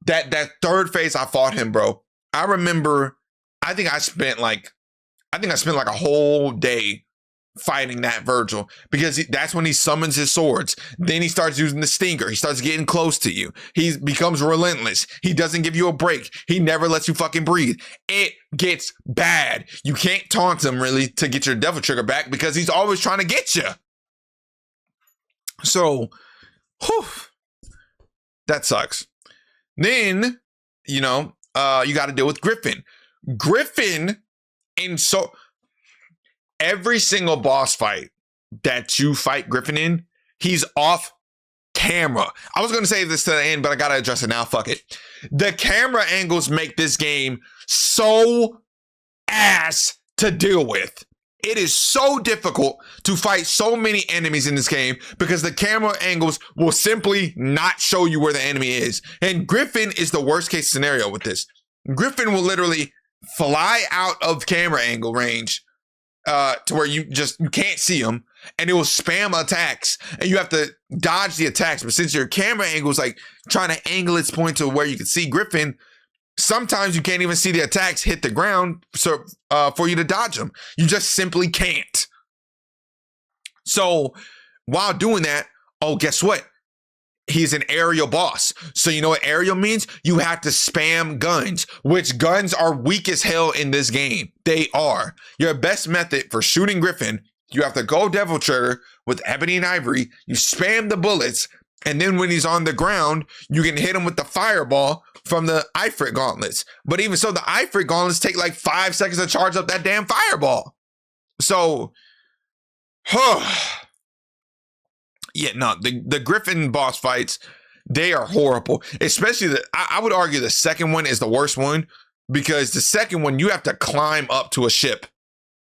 That third phase, I fought him, bro. I remember, I think I spent like a whole day fighting that Virgil, because that's when he summons his swords. Then he starts using the stinger. He starts getting close to you. He becomes relentless. He doesn't give you a break. He never lets you fucking breathe. It gets bad. You can't taunt him really to get your Devil Trigger back because he's always trying to get you. So, that sucks. Then, you got to deal with Griffin. And so every single boss fight that you fight Griffin in, he's off camera. I was going to say this to the end, but I got to address it now. Fuck it. The camera angles make this game so ass to deal with. It is so difficult to fight so many enemies in this game because the camera angles will simply not show you where the enemy is. And Griffin is the worst case scenario with this. Griffin will literally fly out of camera angle range to where you can't see him, and it will spam attacks, and you have to dodge the attacks. But since your camera angle is like trying to angle its point to where you can see Griffin, sometimes you can't even see the attacks hit the ground for you to dodge them. You just simply can't. So while doing that, guess what? He's an aerial boss. So you know what aerial means? You have to spam guns, which guns are weak as hell in this game. They are. Your best method for shooting Griffin You have to go Devil Trigger with Ebony and Ivory. You spam the bullets. And then when he's on the ground, you can hit him with the fireball from the Ifrit gauntlets. But even so, the Ifrit gauntlets take like 5 seconds to charge up that damn fireball. So, yeah, no, the Griffin boss fights, they are horrible. Especially, I would argue the second one is the worst one, because the second one, you have to climb up to a ship.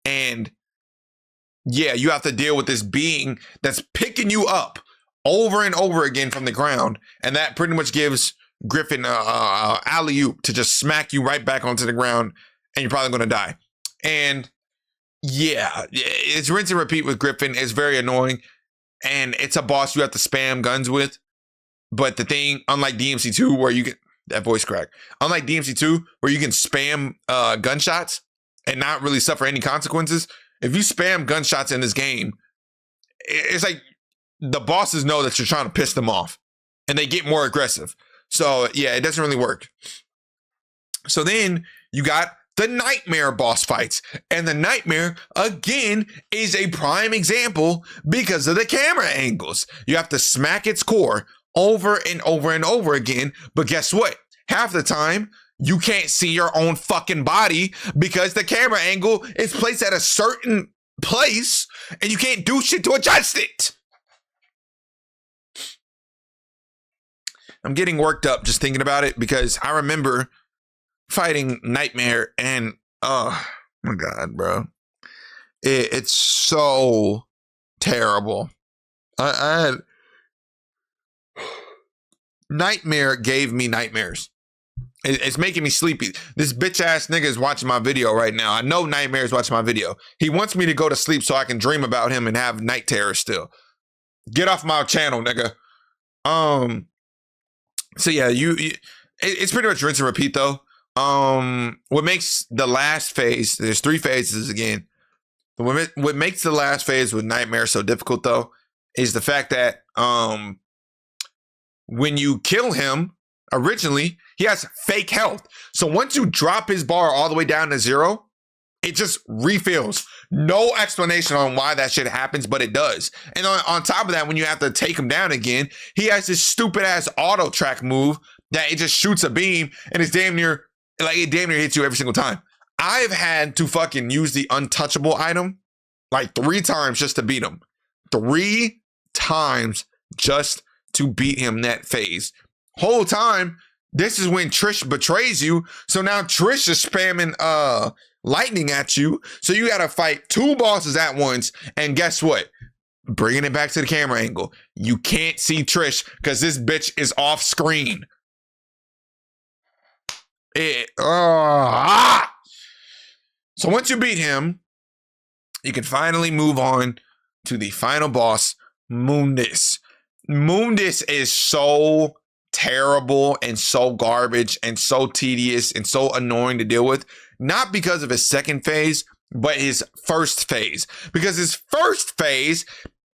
And yeah, you have to deal with this being that's picking you up over and over again from the ground. And that pretty much gives Griffin alley-oop to just smack you right back onto the ground, and you're probably going to die. And yeah, it's rinse and repeat with Griffin. It's very annoying. And it's a boss you have to spam guns with. But the thing, unlike DMC2, where you can, that voice crack, unlike DMC2, where you can spam gunshots and not really suffer any consequences, if you spam gunshots in this game, it's like the bosses know that you're trying to piss them off and they get more aggressive. So yeah, it doesn't really work. So then you got the Nightmare boss fights. And the Nightmare, again, is a prime example because of the camera angles. You have to smack its core over and over and over again. But guess what? Half the time, you can't see your own fucking body because the camera angle is placed at a certain place and you can't do shit to adjust it. I'm getting worked up just thinking about it because I remember fighting Nightmare and oh my God, bro. It's so terrible. I had Nightmare gave me nightmares. It's making me sleepy. This bitch ass nigga is watching my video right now. I know Nightmare is watching my video. He wants me to go to sleep so I can dream about him and have night terror still. Get off my channel, nigga. So yeah, it's pretty much rinse and repeat though. What makes the last phase, there's 3 phases again. What makes the last phase with Nightmare so difficult though is the fact that when you kill him originally, he has fake health. So once you drop his bar all the way down to 0, it just refills. No explanation on why that shit happens, but it does. And on top of that, when you have to take him down again, he has this stupid ass auto track move that it just shoots a beam and it's damn near, like it damn near hits you every single time. I've had to fucking use the untouchable item like 3 times just to beat him. 3 times just to beat him that phase. Whole time, this is when Trish betrays you. So now Trish is spamming lightning at you. So you gotta fight 2 bosses at once. And guess what? Bringing it back to the camera angle. You can't see Trish because this bitch is off screen. So once you beat him, you can finally move on to the final boss, Mundus. Mundus is so terrible and so garbage and so tedious and so annoying to deal with, not because of his second phase, but his first phase. Because his first phase,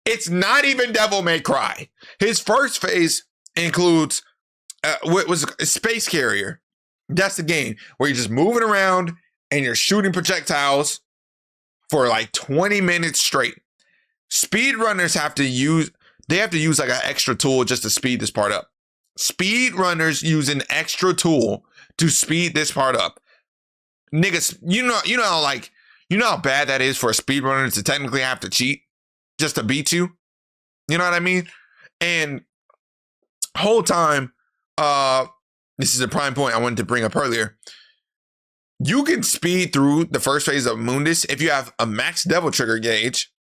it's not even Devil May Cry. His first phase includes what was a space carrier. That's the game where you're just moving around and you're shooting projectiles for like 20 minutes straight. Speedrunners have to use like an extra tool just to speed this part up. Speedrunners use an extra tool to speed this part up. Niggas, you know how bad that is for a speedrunner to technically have to cheat just to beat you. You know what I mean? And whole time, this is a prime point I wanted to bring up earlier. You can speed through the first phase of Mundus if you have a max Devil Trigger gauge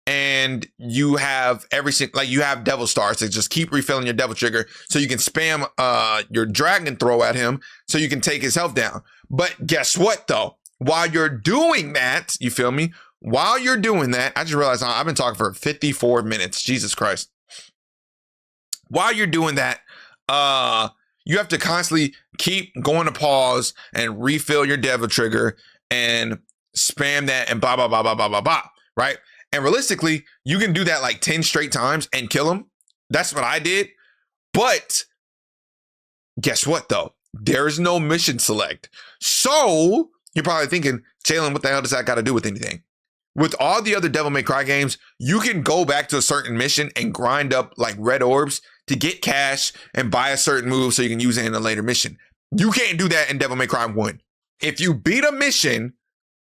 and you have you have Devil Stars to just keep refilling your Devil Trigger so you can spam your Dragon Throw at him so you can take his health down. But guess what though? While you're doing that, you feel me? While you're doing that, I just realized I've been talking for 54 minutes. Jesus Christ. While you're doing that, you have to constantly keep going to pause and refill your Devil Trigger and spam that and blah, blah, blah, blah, blah, blah, blah, right? And realistically, you can do that like 10 straight times and kill him. That's what I did. But guess what though? There's no mission select. So you're probably thinking, Jalen, what the hell does that got to do with anything? with all the other Devil May Cry games, you can go back to a certain mission and grind up like red orbs to get cash and buy a certain move so you can use it in a later mission. You can't do that in Devil May Cry 1. If you beat a mission,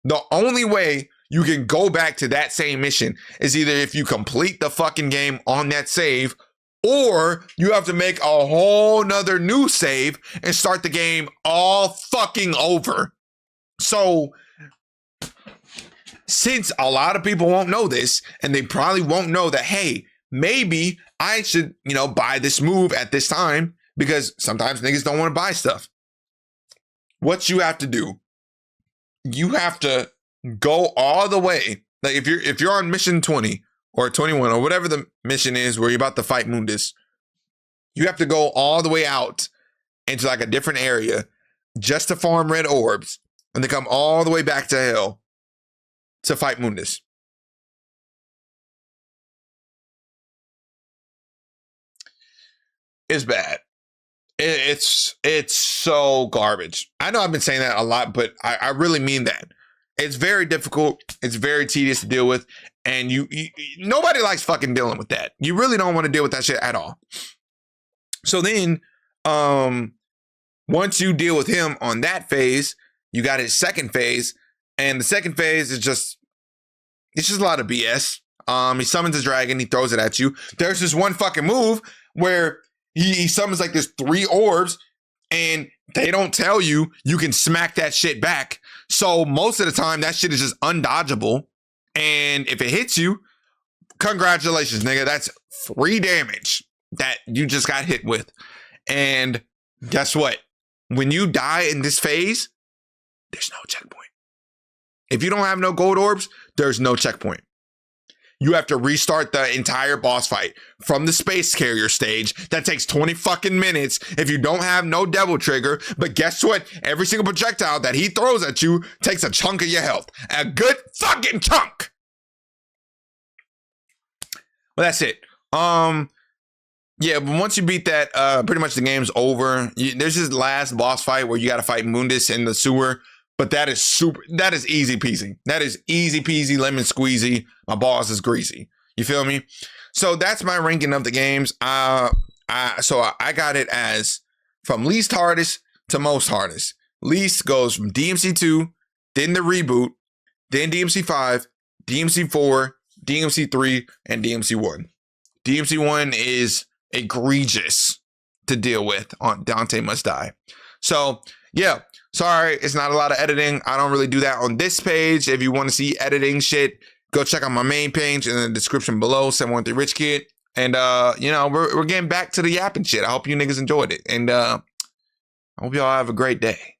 the only way you can go back to that same mission is either if you complete the fucking game on that save, or you have to make a whole nother new save and start the game all fucking over. So, since a lot of people won't know this, and they probably won't know that, hey, maybe I should, buy this move at this time, because sometimes niggas don't want to buy stuff. What you have to do, you have to go all the way. Like if you're on mission 20 or 21 or whatever the mission is where you're about to fight Mundus, you have to go all the way out into like a different area just to farm red orbs and then come all the way back to hell to fight Mundus. It's bad. It's so garbage. I know I've been saying that a lot, but I really mean that. It's very difficult. It's very tedious to deal with. And you nobody likes fucking dealing with that. You really don't want to deal with that shit at all. So then, once you deal with him on that phase, you got his second phase. And the second phase is it's just a lot of BS. He summons a dragon. He throws it at you. There's this one fucking move where he summons like this 3 orbs, and they don't tell you can smack that shit back. So most of the time, that shit is just undodgeable. And if it hits you, congratulations, nigga. That's 3 damage that you just got hit with. And guess what? When you die in this phase, there's no checkpoint. If you don't have no gold orbs, there's no checkpoint. You have to restart the entire boss fight from the space carrier stage. That takes 20 fucking minutes if you don't have no devil trigger. But guess what? Every single projectile that he throws at you takes a chunk of your health. A good fucking chunk. Well, that's it. Yeah, but once you beat that, pretty much the game's over. There's this last boss fight where you got to fight Mundus in the sewer. But that is easy peasy. That is easy peasy, lemon squeezy. My balls is greasy. You feel me? So that's my ranking of the games. So I got it as from least hardest to most hardest. Least goes from DMC 2, then the reboot, then DMC 5, DMC 4, DMC 3, and DMC 1. DMC 1 is egregious to deal with on Dante Must Die. So yeah. Sorry, it's not a lot of editing. I don't really do that on this page. If you want to see editing shit, go check out my main page in the description below, 713 Rich Kid. And, we're getting back to the yapping shit. I hope you niggas enjoyed it. And I hope y'all have a great day.